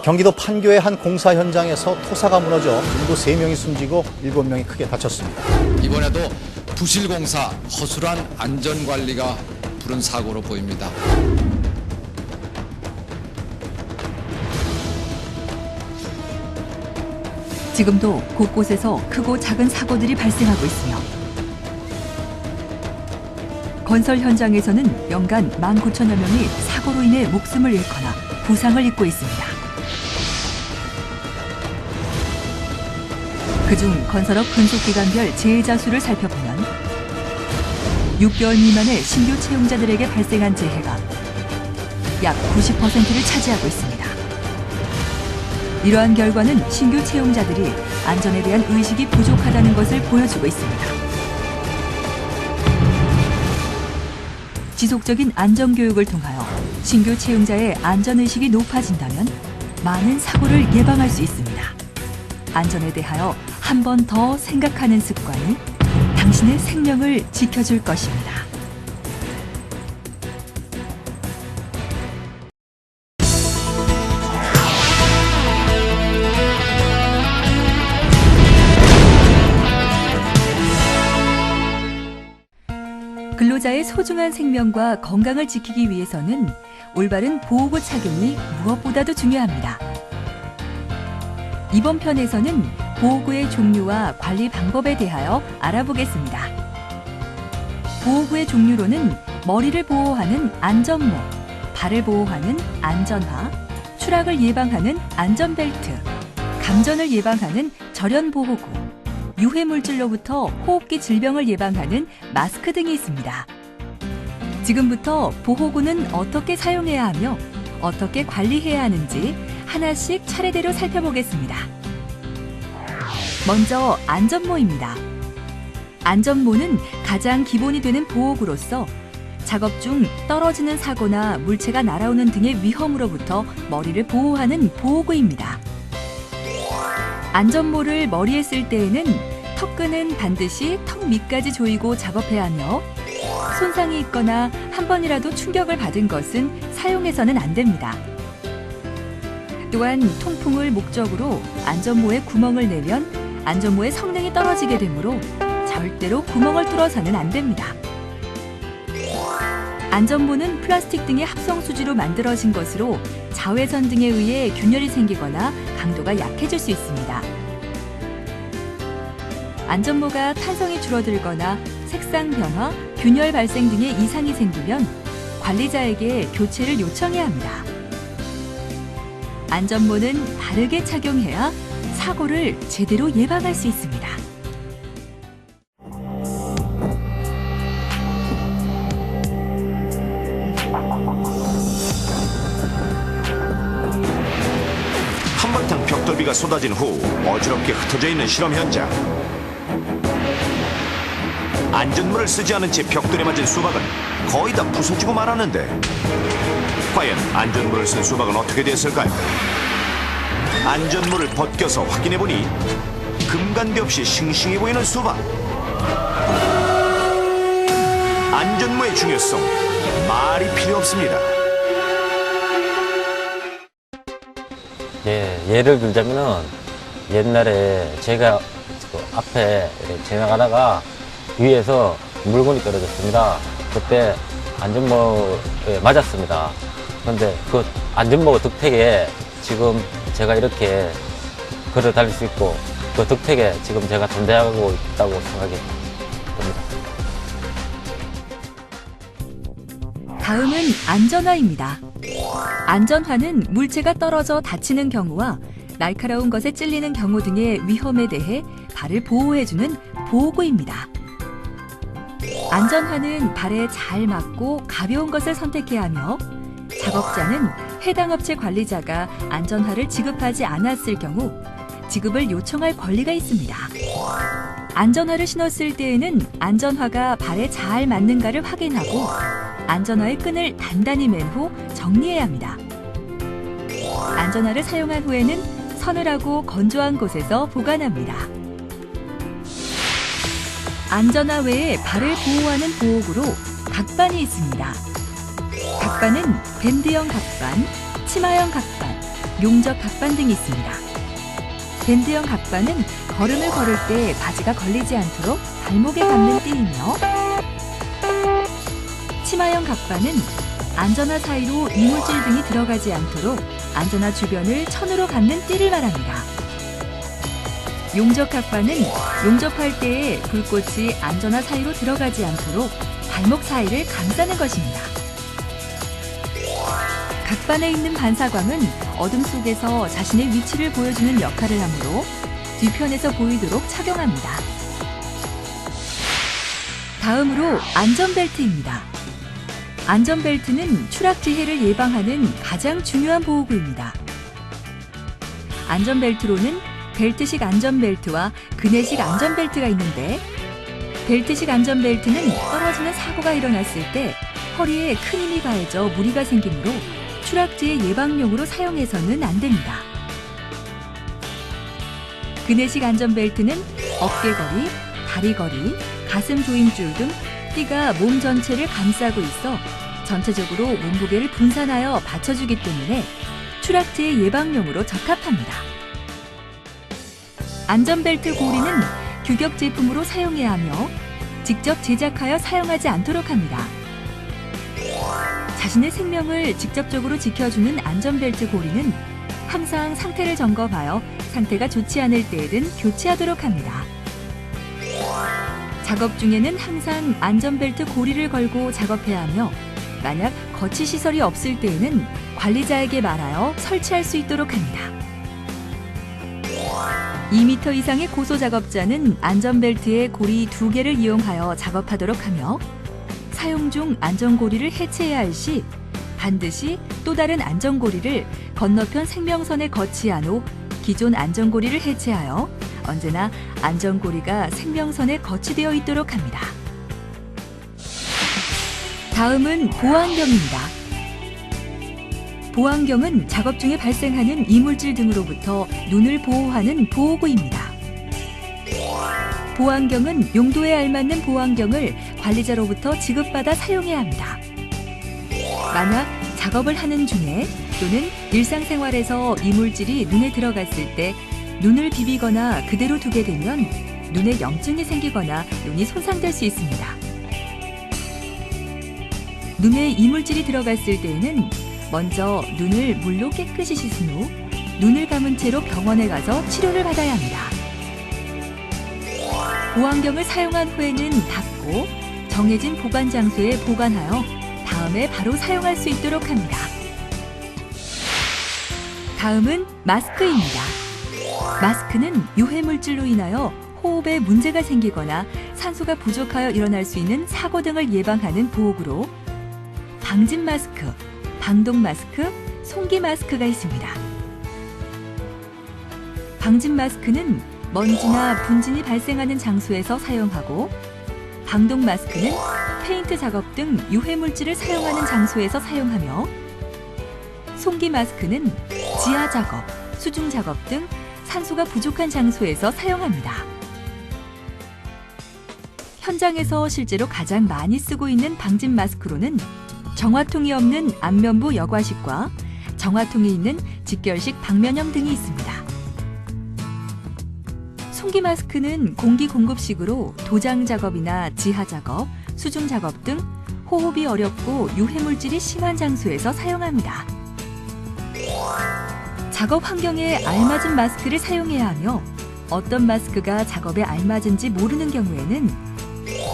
경기도 판교의 한 공사 현장에서 토사가 무너져 인구 3명이 숨지고 7명이 크게 다쳤습니다. 이번에도 부실공사, 허술한 안전관리가 부른 사고로 보입니다. 지금도 곳곳에서 크고 작은 사고들이 발생하고 있으며 건설 현장에서는 연간 19,000여 명이 사고로 인해 목숨을 잃거나 부상을 입고 있습니다. 그중 건설업 근속기간별 재해자 수를 살펴보면 6개월 미만의 신규 채용자들에게 발생한 재해가 약 90%를 차지하고 있습니다. 이러한 결과는 신규 채용자들이 안전에 대한 의식이 부족하다는 것을 보여주고 있습니다. 지속적인 안전교육을 통하여 신규 채용자의 안전의식이 높아진다면 많은 사고를 예방할 수 있습니다. 안전에 대하여 한 번 더 생각하는 습관이 당신의 생명을 지켜줄 것입니다. 근로자의 소중한 생명과 건강을 지키기 위해서는 올바른 보호구 착용이 무엇보다도 중요합니다. 이번 편에서는 보호구의 종류와 관리 방법에 대하여 알아보겠습니다. 보호구의 종류로는 머리를 보호하는 안전모, 발을 보호하는 안전화, 추락을 예방하는 안전벨트, 감전을 예방하는 절연보호구, 유해물질로부터 호흡기 질병을 예방하는 마스크 등이 있습니다. 지금부터 보호구는 어떻게 사용해야 하며 어떻게 관리해야 하는지 하나씩 차례대로 살펴보겠습니다. 먼저 안전모입니다. 안전모는 가장 기본이 되는 보호구로서 작업 중 떨어지는 사고나 물체가 날아오는 등의 위험으로부터 머리를 보호하는 보호구입니다. 안전모를 머리에 쓸 때에는 턱끈은 반드시 턱 밑까지 조이고 작업해야 하며 손상이 있거나 한 번이라도 충격을 받은 것은 사용해서는 안 됩니다. 또한 통풍을 목적으로 안전모에 구멍을 내면 안전모의 성능이 떨어지게 되므로 절대로 구멍을 뚫어서는 안 됩니다. 안전모는 플라스틱 등의 합성 수지로 만들어진 것으로 자외선 등에 의해 균열이 생기거나 강도가 약해질 수 있습니다. 안전모가 탄성이 줄어들거나 색상 변화, 균열 발생 등의 이상이 생기면 관리자에게 교체를 요청해야 합니다. 안전모는 바르게 착용해야 사고를 제대로 예방할 수 있습니다. 한바탕 벽돌비가 쏟아진 후 어지럽게 흩어져 있는 실험 현장. 안전문을 쓰지 않은 채 벽돌에 맞은 수박은 거의 다 부서지고 말았는데 과연 안전문을 쓴 수박은 어떻게 됐을까요? 안전문을 벗겨서 확인해보니 금간대 없이 싱싱해 보이는 수박. 안전문의 중요성 말이 필요 없습니다. 예, 예를 들자면은 옛날에 제가 그 앞에 지나가다가 위에서 물건이 떨어졌습니다. 그때 안전모에 맞았습니다. 그런데 그 안전모 덕택에 지금 제가 이렇게 걸어 다닐 수 있고 그 덕택에 지금 제가 존재하고 있다고 생각이 듭니다. 다음은 안전화입니다. 안전화는 물체가 떨어져 다치는 경우와 날카로운 것에 찔리는 경우 등의 위험에 대해 발을 보호해주는 보호구입니다. 안전화는 발에 잘 맞고 가벼운 것을 선택해야 하며 작업자는 해당 업체 관리자가 안전화를 지급하지 않았을 경우 지급을 요청할 권리가 있습니다. 안전화를 신었을 때에는 안전화가 발에 잘 맞는가를 확인하고 안전화의 끈을 단단히 맨 후 정리해야 합니다. 안전화를 사용한 후에는 서늘하고 건조한 곳에서 보관합니다. 안전화 외에 발을 보호하는 보호구로 각반이 있습니다. 각반은 밴드형 각반, 치마형 각반, 용접 갑반 등이 있습니다. 밴드형 갑반은 걸음을 걸을 때 바지가 걸리지 않도록 발목에 감는 띠이며, 치마형 갑반은 안전화 사이로 이물질 등이 들어가지 않도록 안전화 주변을 천으로 감는 띠를 말합니다. 용접 갑반은 용접할 때에 불꽃이 안전화 사이로 들어가지 않도록 발목 사이를 감싸는 것입니다. 갑반에 있는 반사광은 어둠 속에서 자신의 위치를 보여주는 역할을 하므로 뒤편에서 보이도록 착용합니다. 다음으로 안전벨트입니다. 안전벨트는 추락지혜를 예방하는 가장 중요한 보호구입니다. 안전벨트로는 벨트식 안전벨트와 그네식 안전벨트가 있는데, 벨트식 안전벨트는 떨어지는 사고가 일어났을 때 허리에 큰 힘이 가해져 무리가 생기므로 추락지혜 예방용으로 사용해서는 안 됩니다. 그네식 안전벨트는 어깨거리, 다리거리, 가슴 조임줄 등 띠가 몸 전체를 감싸고 있어 전체적으로 몸무게를 분산하여 받쳐주기 때문에 추락지혜 예방용으로 적합합니다. 안전벨트 고리는 규격 제품으로 사용해야 하며 직접 제작하여 사용하지 않도록 합니다. 자신의 생명을 직접적으로 지켜주는 안전벨트 고리는 항상 상태를 점검하여 상태가 좋지 않을 때에는 교체하도록 합니다. 작업 중에는 항상 안전벨트 고리를 걸고 작업해야 하며, 만약 거치 시설이 없을 때에는 관리자에게 말하여 설치할 수 있도록 합니다. 2m 이상의 고소 작업자는 안전벨트의 고리 2개를 이용하여 작업하도록 하며, 사용 중 안전고리를 해체해야 할 시 반드시 또 다른 안전고리를 건너편 생명선에 거치한 후 기존 안전고리를 해체하여 언제나 안전고리가 생명선에 거치되어 있도록 합니다. 다음은 보안경입니다. 보안경은 작업 중에 발생하는 이물질 등으로부터 눈을 보호하는 보호구입니다. 보안경은 용도에 알맞는 보안경을 관리자로부터 지급받아 사용해야 합니다. 만약 작업을 하는 중에 또는 일상생활에서 이물질이 눈에 들어갔을 때 눈을 비비거나 그대로 두게 되면 눈에 염증이 생기거나 눈이 손상될 수 있습니다. 눈에 이물질이 들어갔을 때에는 먼저 눈을 물로 깨끗이 씻은 후 눈을 감은 채로 병원에 가서 치료를 받아야 합니다. 보안경을 사용한 후에는 닫고 정해진 보관 장소에 보관하여 다음에 바로 사용할 수 있도록 합니다. 다음은 마스크입니다. 마스크는 유해물질로 인하여 호흡에 문제가 생기거나 산소가 부족하여 일어날 수 있는 사고 등을 예방하는 보호구로 방진 마스크, 방독 마스크, 송기 마스크가 있습니다. 방진 마스크는 먼지나 분진이 발생하는 장소에서 사용하고, 방독 마스크는 페인트 작업 등 유해물질을 사용하는 장소에서 사용하며, 송기 마스크는 지하 작업, 수중 작업 등 산소가 부족한 장소에서 사용합니다. 현장에서 실제로 가장 많이 쓰고 있는 방진 마스크로는 정화통이 없는 안면부 여과식과 정화통이 있는 직결식 방면염 등이 있습니다. 송기 마스크는 공기 공급식으로 도장 작업이나 지하 작업, 수중 작업 등 호흡이 어렵고 유해물질이 심한 장소에서 사용합니다. 작업 환경에 알맞은 마스크를 사용해야 하며, 어떤 마스크가 작업에 알맞은지 모르는 경우에는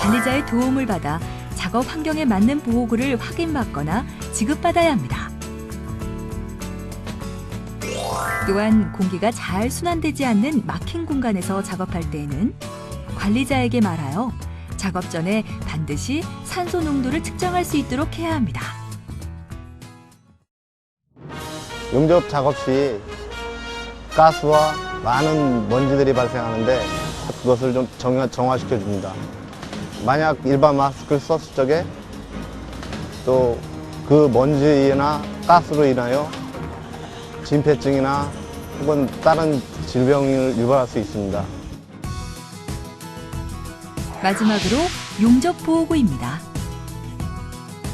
관리자의 도움을 받아 작업 환경에 맞는 보호구를 확인받거나 지급받아야 합니다. 또한 공기가 잘 순환되지 않는 막힌 공간에서 작업할 때에는 관리자에게 말하여 작업 전에 반드시 산소 농도를 측정할 수 있도록 해야 합니다. 용접 작업 시 가스와 많은 먼지들이 발생하는데 그것을 좀 정화시켜 줍니다. 만약 일반 마스크를 썼을 적에 또 그 먼지나 가스로 인하여 진폐증이나 혹은 다른 질병을 유발할 수 있습니다. 마지막으로 용접 보호구입니다.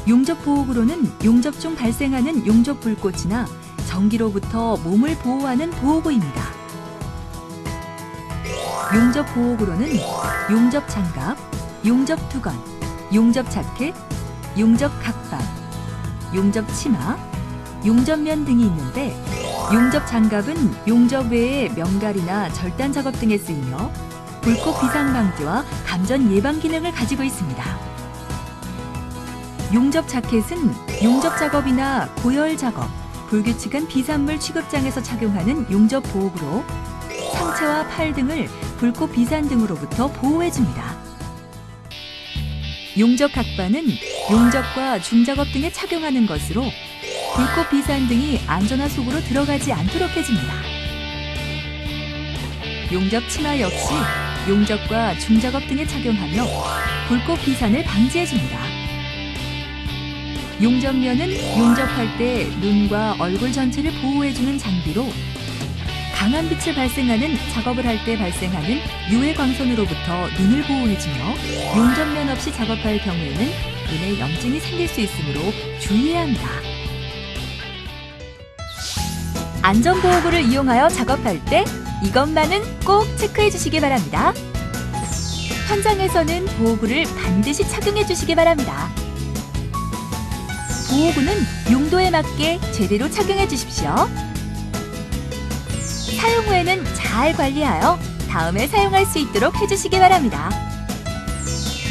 용접 보호구로는 용접 중 발생하는 용접 불꽃이나 전기로부터 몸을 보호하는 보호구입니다. 용접 보호구로는 용접 장갑, 용접 두건, 용접 자켓, 용접 각방, 용접 치마, 용접면 등이 있는데 용접 장갑은 용접 외에 명갈이나 절단 작업 등에 쓰이며 불꽃 비상 방지와 감전 예방 기능을 가지고 있습니다. 용접 자켓은 용접 작업이나 고열 작업, 불규칙한 비산물 취급장에서 착용하는 용접 보호구로 상체와 팔 등을 불꽃 비산 등으로부터 보호해줍니다. 용접 각반은 용접과 중작업 등에 착용하는 것으로 불꽃 비산 등이 안전화 속으로 들어가지 않도록 해줍니다. 용접 치마 역시 용접과 중작업 등에 착용하며 불꽃 비산을 방지해줍니다. 용접면은 용접할 때 눈과 얼굴 전체를 보호해주는 장비로 강한 빛을 발생하는 작업을 할 때 발생하는 유해 광선으로부터 눈을 보호해주며 용접면 없이 작업할 경우에는 눈에 염증이 생길 수 있으므로 주의해야 합니다. 안전보호구를 이용하여 작업할 때 이것만은 꼭 체크해 주시기 바랍니다. 현장에서는 보호구를 반드시 착용해 주시기 바랍니다. 보호구는 용도에 맞게 제대로 착용해 주십시오. 사용 후에는 잘 관리하여 다음에 사용할 수 있도록 해주시기 바랍니다.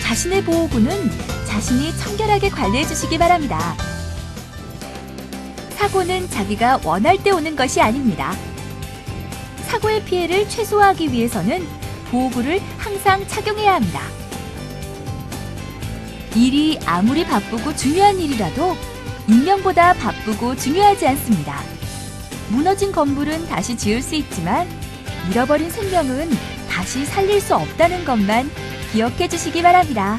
자신의 보호구는 자신이 청결하게 관리해 주시기 바랍니다. 사고는 자기가 원할 때 오는 것이 아닙니다. 사고의 피해를 최소화하기 위해서는 보호구를 항상 착용해야 합니다. 일이 아무리 바쁘고 중요한 일이라도 인명보다 바쁘고 중요하지 않습니다. 무너진 건물은 다시 지을 수 있지만 잃어버린 생명은 다시 살릴 수 없다는 것만 기억해 주시기 바랍니다.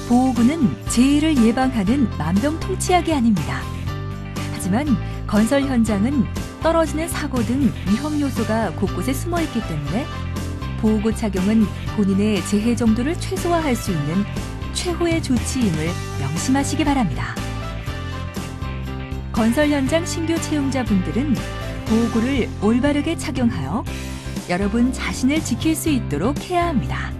보호구는 재해를 예방하는 만병통치약이 아닙니다. 하지만 건설 현장은 떨어지는 사고 등 위험 요소가 곳곳에 숨어 있기 때문에 보호구 착용은 본인의 재해 정도를 최소화할 수 있는 최후의 조치임을 명심하시기 바랍니다. 건설 현장 신규 채용자분들은 보호구를 올바르게 착용하여 여러분 자신을 지킬 수 있도록 해야 합니다.